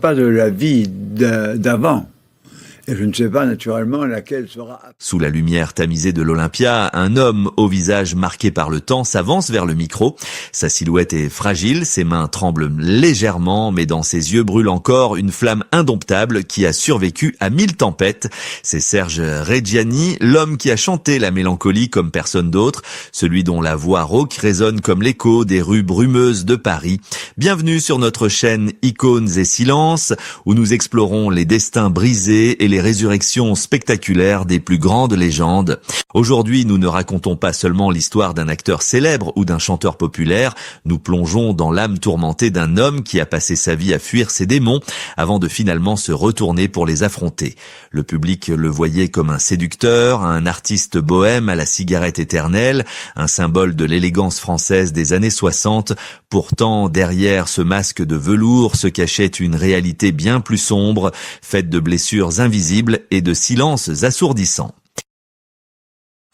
Pas de la vie d'avant. Et je ne sais pas naturellement laquelle sera... Sous la lumière tamisée de l'Olympia, un homme au visage marqué par le temps s'avance vers le micro. Sa silhouette est fragile, ses mains tremblent légèrement, mais dans ses yeux brûle encore une flamme indomptable qui a survécu à 1000 tempêtes. C'est Serge Reggiani, l'homme qui a chanté la mélancolie comme personne d'autre, celui dont la voix rauque résonne comme l'écho des rues brumeuses de Paris. Bienvenue sur notre chaîne Icônes et Silences, où nous explorons les destins brisés et les résurrections spectaculaires des plus grandes légendes. Aujourd'hui, nous ne racontons pas seulement l'histoire d'un acteur célèbre ou d'un chanteur populaire, nous plongeons dans l'âme tourmentée d'un homme qui a passé sa vie à fuir ses démons avant de finalement se retourner pour les affronter. Le public le voyait comme un séducteur, un artiste bohème à la cigarette éternelle, un symbole de l'élégance française des années 60. Pourtant, derrière ce masque de velours se cachait une réalité bien plus sombre, faite de blessures invisibles et de silences assourdissants.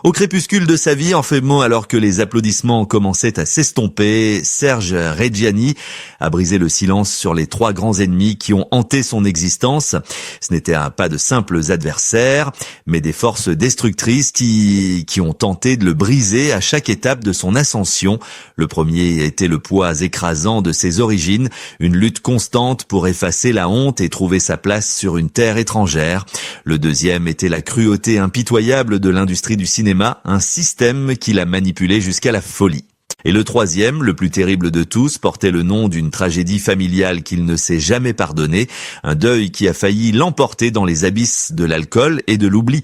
Au crépuscule de sa vie, en fait mot alors que les applaudissements commençaient à s'estomper, Serge Reggiani a brisé le silence sur les 3 grands ennemis qui ont hanté son existence. Ce n'étaient pas de simples adversaires, mais des forces destructrices qui ont tenté de le briser à chaque étape de son ascension. Le premier était le poids écrasant de ses origines, une lutte constante pour effacer la honte et trouver sa place sur une terre étrangère. Le deuxième était la cruauté impitoyable de l'industrie du cinéma, un système qui l'a manipulé jusqu'à la folie. Et le troisième, le plus terrible de tous, portait le nom d'une tragédie familiale qu'il ne s'est jamais pardonnée, un deuil qui a failli l'emporter dans les abysses de l'alcool et de l'oubli.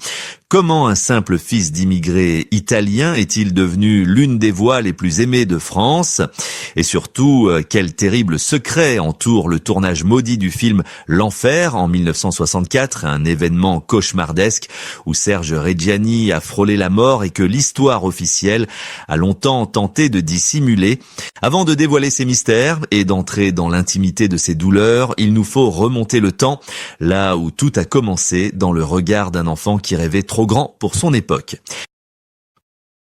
Comment un simple fils d'immigrés italien est-il devenu l'une des voix les plus aimées de France? Et surtout, quel terrible secret entoure le tournage maudit du film L'Enfer en 1964, un événement cauchemardesque où Serge Reggiani a frôlé la mort et que l'histoire officielle a longtemps tenté de dissimuler. Avant de dévoiler ces mystères et d'entrer dans l'intimité de ces douleurs, il nous faut remonter le temps, là où tout a commencé dans le regard d'un enfant qui rêvait trop grand pour son époque.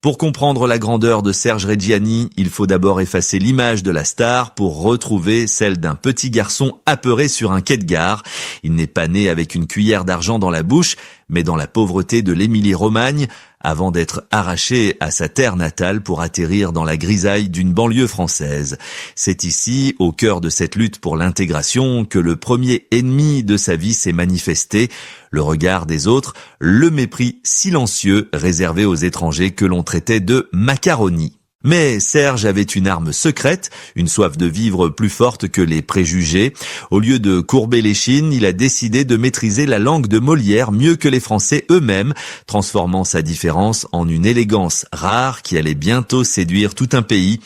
Pour comprendre la grandeur de Serge Reggiani, il faut d'abord effacer l'image de la star pour retrouver celle d'un petit garçon apeuré sur un quai de gare. Il n'est pas né avec une cuillère d'argent dans la bouche, mais dans la pauvreté de l'Émilie-Romagne, avant d'être arraché à sa terre natale pour atterrir dans la grisaille d'une banlieue française. C'est ici, au cœur de cette lutte pour l'intégration, que le premier ennemi de sa vie s'est manifesté, le regard des autres, le mépris silencieux réservé aux étrangers que l'on traitait de macaroni. Mais Serge avait une arme secrète, une soif de vivre plus forte que les préjugés. Au lieu de courber l'échine, il a décidé de maîtriser la langue de Molière mieux que les Français eux-mêmes, transformant sa différence en une élégance rare qui allait bientôt séduire tout un pays.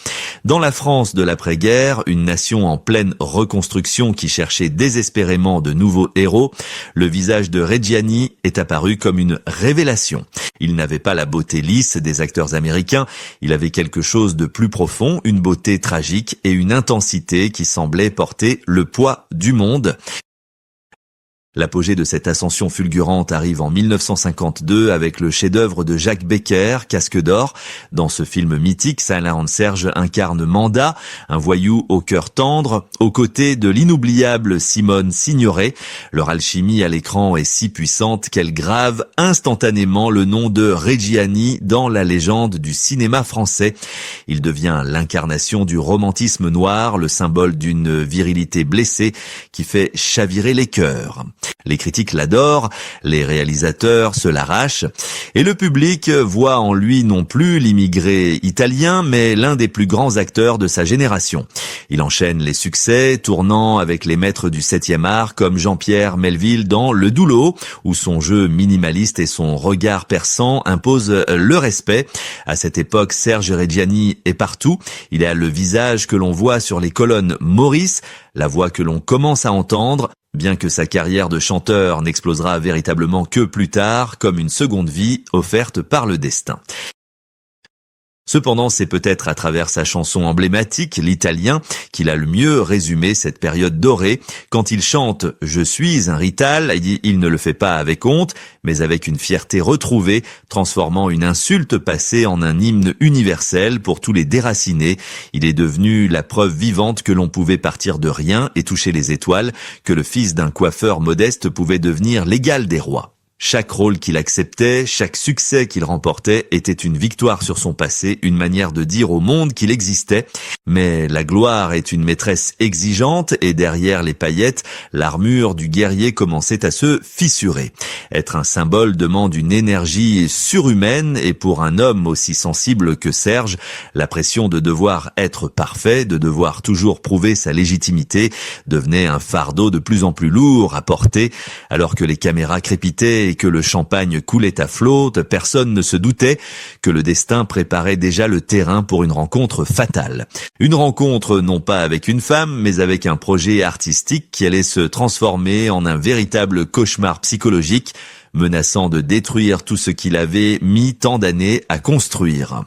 Dans la France de l'après-guerre, une nation en pleine reconstruction qui cherchait désespérément de nouveaux héros, le visage de Reggiani est apparu comme une révélation. Il n'avait pas la beauté lisse des acteurs américains, il avait quelque chose de plus profond, une beauté tragique et une intensité qui semblait porter le poids du monde. L'apogée de cette ascension fulgurante arrive en 1952 avec le chef-d'œuvre de Jacques Becker, Casque d'or. Dans ce film mythique, Serge incarne Manda, un voyou au cœur tendre, aux côtés de l'inoubliable Simone Signoret. Leur alchimie à l'écran est si puissante qu'elle grave instantanément le nom de Reggiani dans la légende du cinéma français. Il devient l'incarnation du romantisme noir, le symbole d'une virilité blessée qui fait chavirer les cœurs. Les critiques l'adorent, les réalisateurs se l'arrachent, et le public voit en lui non plus l'immigré italien, mais l'un des plus grands acteurs de sa génération. Il enchaîne les succès, tournant avec les maîtres du 7e art comme Jean-Pierre Melville dans Le Doulot, où son jeu minimaliste et son regard perçant imposent le respect. À cette époque, Serge Reggiani est partout. Il a le visage que l'on voit sur les colonnes Maurice, la voix que l'on commence à entendre, bien que sa carrière de chanteur n'explosera véritablement que plus tard, comme une seconde vie offerte par le destin. Cependant, c'est peut-être à travers sa chanson emblématique, l'Italien, qu'il a le mieux résumé cette période dorée. Quand il chante « Je suis un Rital », il ne le fait pas avec honte, mais avec une fierté retrouvée, transformant une insulte passée en un hymne universel pour tous les déracinés. Il est devenu la preuve vivante que l'on pouvait partir de rien et toucher les étoiles, que le fils d'un coiffeur modeste pouvait devenir l'égal des rois. Chaque rôle qu'il acceptait, chaque succès qu'il remportait était une victoire sur son passé, une manière de dire au monde qu'il existait. Mais la gloire est une maîtresse exigeante et derrière les paillettes, l'armure du guerrier commençait à se fissurer. Être un symbole demande une énergie surhumaine et pour un homme aussi sensible que Serge, la pression de devoir être parfait, de devoir toujours prouver sa légitimité, devenait un fardeau de plus en plus lourd à porter, alors que les caméras crépitaient et que le champagne coulait à flot, personne ne se doutait que le destin préparait déjà le terrain pour une rencontre fatale. Une rencontre non pas avec une femme, mais avec un projet artistique qui allait se transformer en un véritable cauchemar psychologique, menaçant de détruire tout ce qu'il avait mis tant d'années à construire.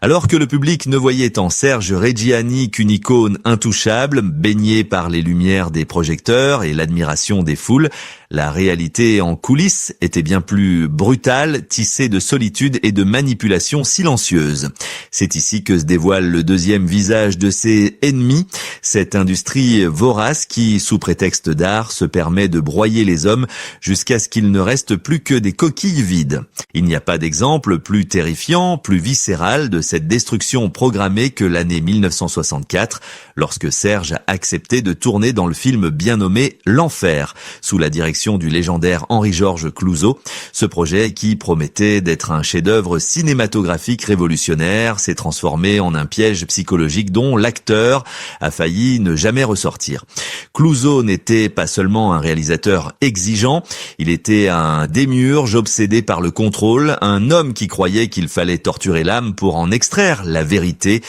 Alors que le public ne voyait en Serge Reggiani qu'une icône intouchable, baignée par les lumières des projecteurs et l'admiration des foules, la réalité en coulisses était bien plus brutale, tissée de solitude et de manipulation silencieuse. C'est ici que se dévoile le deuxième visage de ses ennemis, cette industrie vorace qui, sous prétexte d'art, se permet de broyer les hommes jusqu'à ce qu'il ne reste plus que des coquilles vides. Il n'y a pas d'exemple plus terrifiant, plus viscéral de cette destruction programmée que l'année 1964, lorsque Serge a accepté de tourner dans le film bien nommé L'Enfer, sous la direction du légendaire Henri-Georges Clouzot. Ce projet, qui promettait d'être un chef-d'œuvre cinématographique révolutionnaire, s'est transformé en un piège psychologique dont l'acteur a failli ne jamais ressortir. Clouzot n'était pas seulement un réalisateur exigeant, il était un démiurge obsédé par le contrôle, un homme qui croyait qu'il fallait torturer l'âme pour en extraire la vérité.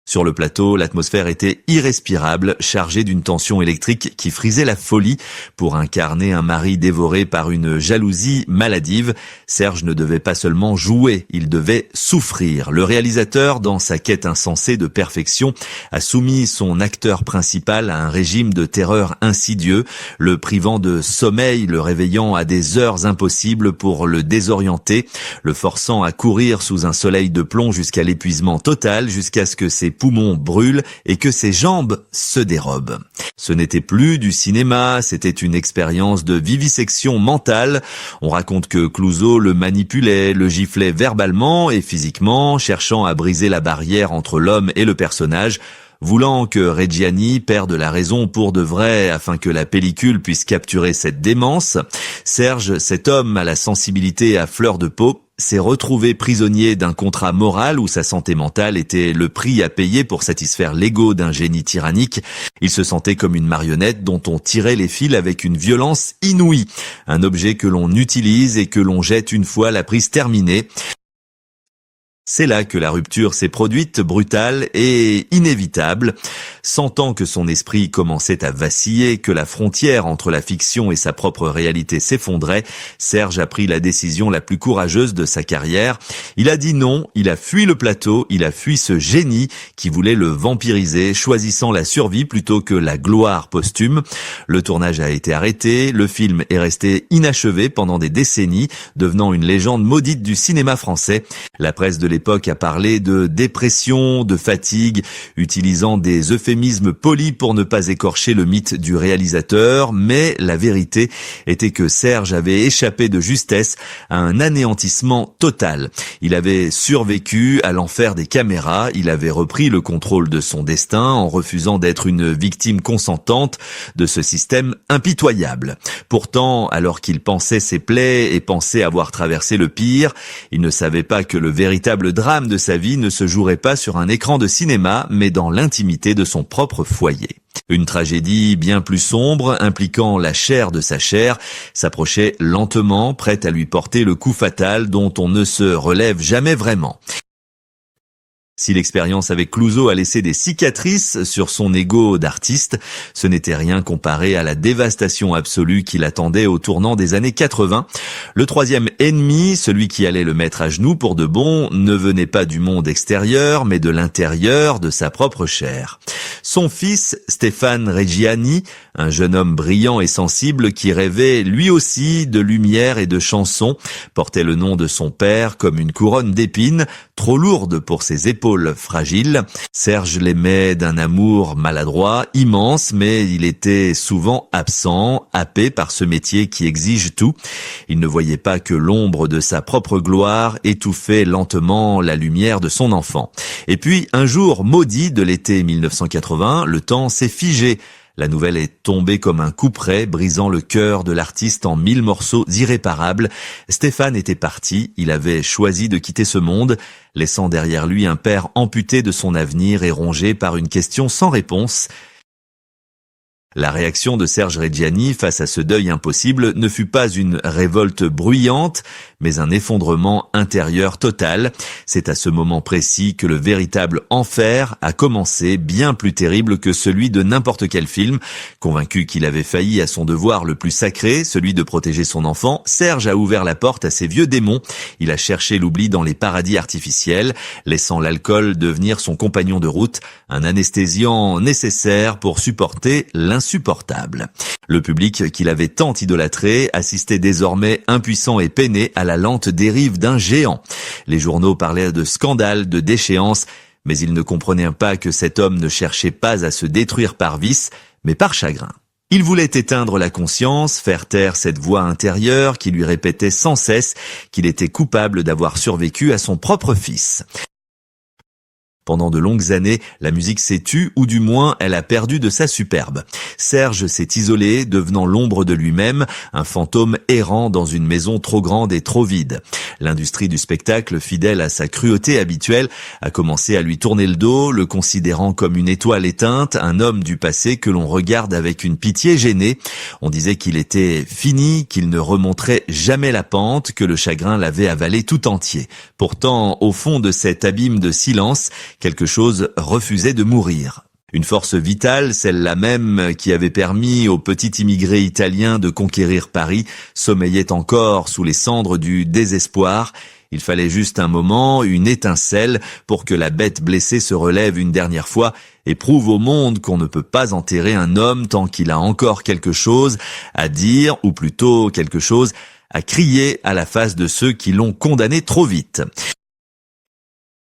Sur le plateau, l'atmosphère était irrespirable, chargée d'une tension électrique qui frisait la folie. Pour incarner un mari dévoré par une jalousie maladive, Serge ne devait pas seulement jouer, il devait souffrir. Le réalisateur, dans sa quête insensée de perfection, a soumis son acteur principal à un régime de terreur insidieux, le privant de sommeil, le réveillant à des heures impossibles pour le désorienter, le forçant à courir sous un soleil de plomb jusqu'à l'épuisement total, jusqu'à ce que ses poumons brûlent et que ses jambes se dérobent. Ce n'était plus du cinéma, c'était une expérience de vivisection mentale. On raconte que Clouzot le manipulait, le giflait verbalement et physiquement, cherchant à briser la barrière entre l'homme et le personnage, voulant que Reggiani perde la raison pour de vrai afin que la pellicule puisse capturer cette démence. Serge, cet homme à la sensibilité à fleur de peau, s'est retrouvé prisonnier d'un contrat moral où sa santé mentale était le prix à payer pour satisfaire l'ego d'un génie tyrannique. Il se sentait comme une marionnette dont on tirait les fils avec une violence inouïe, un objet que l'on utilise et que l'on jette une fois la prise terminée. C'est là que la rupture s'est produite, brutale et inévitable. Sentant que son esprit commençait à vaciller, que la frontière entre la fiction et sa propre réalité s'effondrait, Serge a pris la décision la plus courageuse de sa carrière. Il a dit non, il a fui le plateau, il a fui ce génie qui voulait le vampiriser, choisissant la survie plutôt que la gloire posthume. Le tournage a été arrêté, le film est resté inachevé pendant des décennies, devenant une légende maudite du cinéma français. La presse de l'époque a parlé de dépression, de fatigue, utilisant des euphémismes polis pour ne pas écorcher le mythe du réalisateur, mais la vérité était que Serge avait échappé de justesse à un anéantissement total. Il avait survécu à l'enfer des caméras, il avait repris le contrôle de son destin en refusant d'être une victime consentante de ce système impitoyable. Pourtant, alors qu'il pansait ses plaies et pensait avoir traversé le pire, il ne savait pas que le véritable drame de sa vie ne se jouerait pas sur un écran de cinéma, mais dans l'intimité de son propre foyer. Une tragédie bien plus sombre, impliquant la chair de sa chair, s'approchait lentement, prête à lui porter le coup fatal dont on ne se relève jamais vraiment. Si l'expérience avec Clouzot a laissé des cicatrices sur son ego d'artiste, ce n'était rien comparé à la dévastation absolue qui l'attendait au tournant des années 80. Le troisième ennemi, celui qui allait le mettre à genoux pour de bon, ne venait pas du monde extérieur, mais de l'intérieur de sa propre chair. Son fils, Stéphane Reggiani, un jeune homme brillant et sensible qui rêvait lui aussi de lumière et de chansons, portait le nom de son père comme une couronne d'épines, trop lourde pour ses épaules fragiles. Serge l'aimait d'un amour maladroit, immense, mais il était souvent absent, happé par ce métier qui exige tout. Il ne voyait pas que l'ombre de sa propre gloire étouffait lentement la lumière de son enfant. Et puis, un jour maudit de l'été 1980, le temps s'est figé. La nouvelle est tombée comme un couperet, brisant le cœur de l'artiste en 1000 morceaux irréparables. Stéphane était parti, il avait choisi de quitter ce monde, laissant derrière lui un père amputé de son avenir et rongé par une question sans réponse. La réaction de Serge Reggiani face à ce deuil impossible ne fut pas une révolte bruyante, mais un effondrement intérieur total. C'est à ce moment précis que le véritable enfer a commencé, bien plus terrible que celui de n'importe quel film. Convaincu qu'il avait failli à son devoir le plus sacré, celui de protéger son enfant, Serge a ouvert la porte à ses vieux démons. Il a cherché l'oubli dans les paradis artificiels, laissant l'alcool devenir son compagnon de route, un anesthésiant nécessaire pour supporter insupportable. Le public qu'il avait tant idolâtré assistait désormais impuissant et peiné à la lente dérive d'un géant. Les journaux parlaient de scandale, de déchéance, mais ils ne comprenaient pas que cet homme ne cherchait pas à se détruire par vice, mais par chagrin. Il voulait éteindre la conscience, faire taire cette voix intérieure qui lui répétait sans cesse qu'il était coupable d'avoir survécu à son propre fils. Pendant de longues années, la musique s'est tue, ou du moins elle a perdu de sa superbe. Serge s'est isolé, devenant l'ombre de lui-même, un fantôme errant dans une maison trop grande et trop vide. L'industrie du spectacle, fidèle à sa cruauté habituelle, a commencé à lui tourner le dos, le considérant comme une étoile éteinte, un homme du passé que l'on regarde avec une pitié gênée. On disait qu'il était fini, qu'il ne remonterait jamais la pente, que le chagrin l'avait avalé tout entier. Pourtant, au fond de cet abîme de silence, quelque chose refusait de mourir. Une force vitale, celle-là même qui avait permis au petit immigré italien de conquérir Paris, sommeillait encore sous les cendres du désespoir. Il fallait juste un moment, une étincelle, pour que la bête blessée se relève une dernière fois et prouve au monde qu'on ne peut pas enterrer un homme tant qu'il a encore quelque chose à dire, ou plutôt quelque chose à crier à la face de ceux qui l'ont condamné trop vite.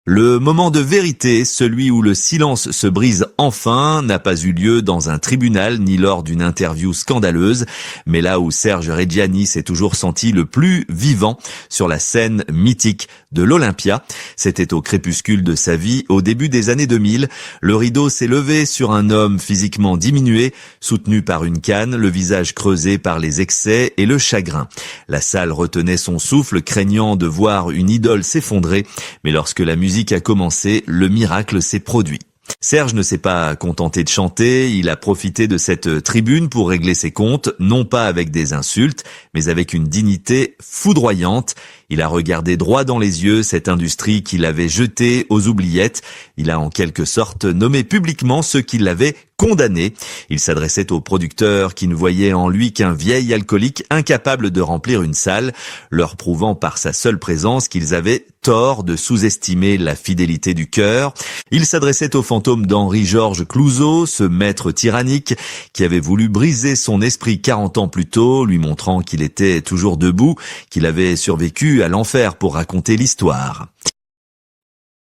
Le moment de vérité, celui où le silence se brise enfin, n'a pas eu lieu dans un tribunal ni lors d'une interview scandaleuse, mais là où Serge Reggiani s'est toujours senti le plus vivant, sur la scène mythique de l'Olympia. C'était au crépuscule de sa vie, au début des années 2000. Le rideau s'est levé sur un homme physiquement diminué, soutenu par une canne, le visage creusé par les excès et le chagrin. La salle retenait son souffle, craignant de voir une idole s'effondrer, mais lorsque la musique a commencé, le miracle s'est produit. Serge ne s'est pas contenté de chanter, il a profité de cette tribune pour régler ses comptes, non pas avec des insultes, mais avec une dignité foudroyante. Il a regardé droit dans les yeux cette industrie qu'il avait jetée aux oubliettes. Il a en quelque sorte nommé publiquement ceux qui l'avaient condamné. Il s'adressait aux producteurs qui ne voyaient en lui qu'un vieil alcoolique incapable de remplir une salle, leur prouvant par sa seule présence qu'ils avaient tort de sous-estimer la fidélité du cœur. Il s'adressait au fantôme d'Henri-Georges Clouzot, ce maître tyrannique qui avait voulu briser son esprit 40 ans plus tôt, lui montrant qu'il était toujours debout, qu'il avait survécu à l'enfer pour raconter l'histoire.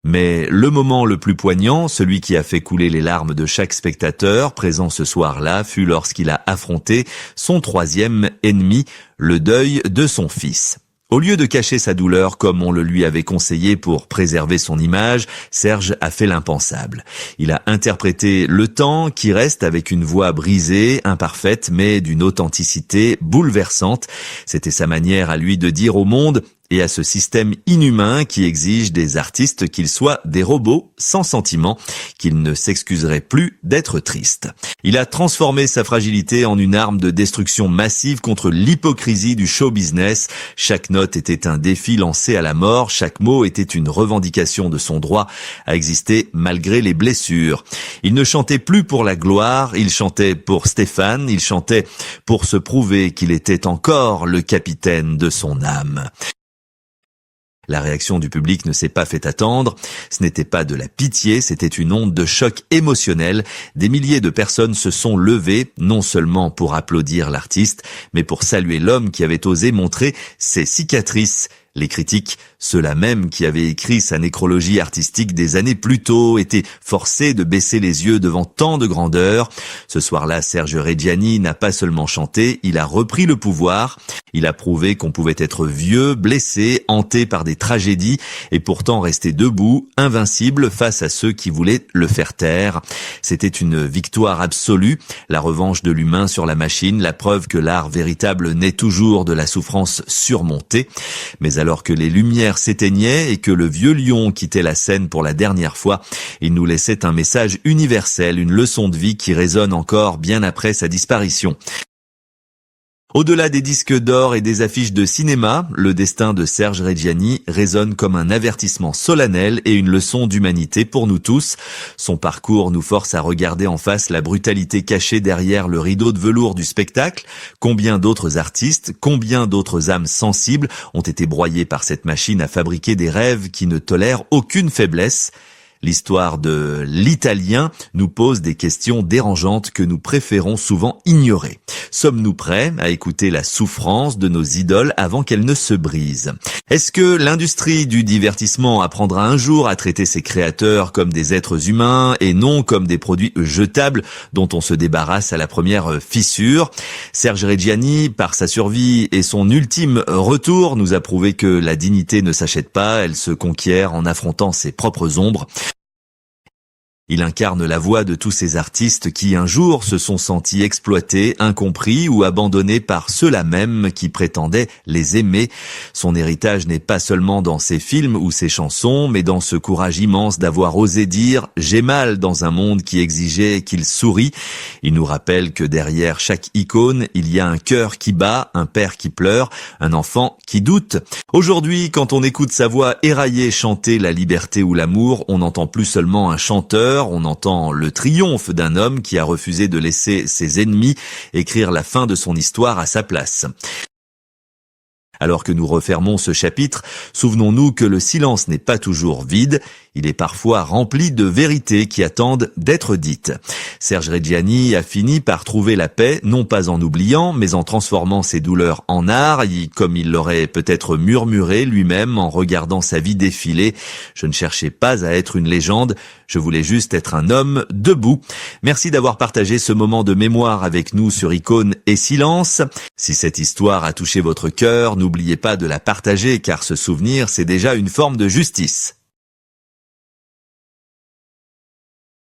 Mais le moment le plus poignant, celui qui a fait couler les larmes de chaque spectateur présent ce soir-là, fut lorsqu'il a affronté son troisième ennemi, le deuil de son fils. Au lieu de cacher sa douleur comme on le lui avait conseillé pour préserver son image, Serge a fait l'impensable. Il a interprété le temps qui reste avec une voix brisée, imparfaite, mais d'une authenticité bouleversante. C'était sa manière à lui de dire au monde: et à ce système inhumain qui exige des artistes qu'ils soient des robots sans sentiments, qu'ils ne s'excuseraient plus d'être tristes. Il a transformé sa fragilité en une arme de destruction massive contre l'hypocrisie du show business. Chaque note était un défi lancé à la mort, chaque mot était une revendication de son droit à exister malgré les blessures. Il ne chantait plus pour la gloire, il chantait pour Stéphane, il chantait pour se prouver qu'il était encore le capitaine de son âme. La réaction du public ne s'est pas fait attendre. Ce n'était pas de la pitié, c'était une onde de choc émotionnel. Des milliers de personnes se sont levées, non seulement pour applaudir l'artiste, mais pour saluer l'homme qui avait osé montrer ses cicatrices. Les critiques, ceux-là même qui avaient écrit sa nécrologie artistique des années plus tôt, étaient forcés de baisser les yeux devant tant de grandeur. Ce soir-là, Serge Reggiani n'a pas seulement chanté, il a repris le pouvoir. Il a prouvé qu'on pouvait être vieux, blessé, hanté par des tragédies et pourtant rester debout, invincible face à ceux qui voulaient le faire taire. C'était une victoire absolue, la revanche de l'humain sur la machine, la preuve que l'art véritable naît toujours de la souffrance surmontée. Mais alors que les lumières s'éteignaient et que le vieux lion quittait la scène pour la dernière fois, il nous laissait un message universel, une leçon de vie qui résonne encore bien après sa disparition. Au-delà des disques d'or et des affiches de cinéma, le destin de Serge Reggiani résonne comme un avertissement solennel et une leçon d'humanité pour nous tous. Son parcours nous force à regarder en face la brutalité cachée derrière le rideau de velours du spectacle. Combien d'autres artistes, combien d'autres âmes sensibles ont été broyées par cette machine à fabriquer des rêves qui ne tolèrent aucune faiblesse. L'histoire de l'Italien nous pose des questions dérangeantes que nous préférons souvent ignorer. Sommes-nous prêts à écouter la souffrance de nos idoles avant qu'elles ne se brisent? Est-ce que l'industrie du divertissement apprendra un jour à traiter ses créateurs comme des êtres humains et non comme des produits jetables dont on se débarrasse à la première fissure? Serge Reggiani, par sa survie et son ultime retour, nous a prouvé que la dignité ne s'achète pas, elle se conquiert en affrontant ses propres ombres. Il incarne la voix de tous ces artistes qui un jour se sont sentis exploités, incompris ou abandonnés par ceux-là même qui prétendaient les aimer. Son héritage n'est pas seulement dans ses films ou ses chansons, mais dans ce courage immense d'avoir osé dire « j'ai mal » dans un monde qui exigeait qu'il sourie. Il nous rappelle que derrière chaque icône, il y a un cœur qui bat, un père qui pleure, un enfant qui doute. Aujourd'hui, quand on écoute sa voix éraillée chanter la liberté ou l'amour, on n'entend plus seulement un chanteur, on entend le triomphe d'un homme qui a refusé de laisser ses ennemis écrire la fin de son histoire à sa place. Alors que nous refermons ce chapitre, souvenons-nous que le silence n'est pas toujours vide, il est parfois rempli de vérités qui attendent d'être dites. Serge Reggiani a fini par trouver la paix, non pas en oubliant, mais en transformant ses douleurs en art, comme il l'aurait peut-être murmuré lui-même en regardant sa vie défiler. Je ne cherchais pas à être une légende, je voulais juste être un homme debout. Merci d'avoir partagé ce moment de mémoire avec nous sur Icône et Silence. Si cette histoire a touché votre cœur, n'oubliez pas de la partager car ce souvenir, c'est déjà une forme de justice.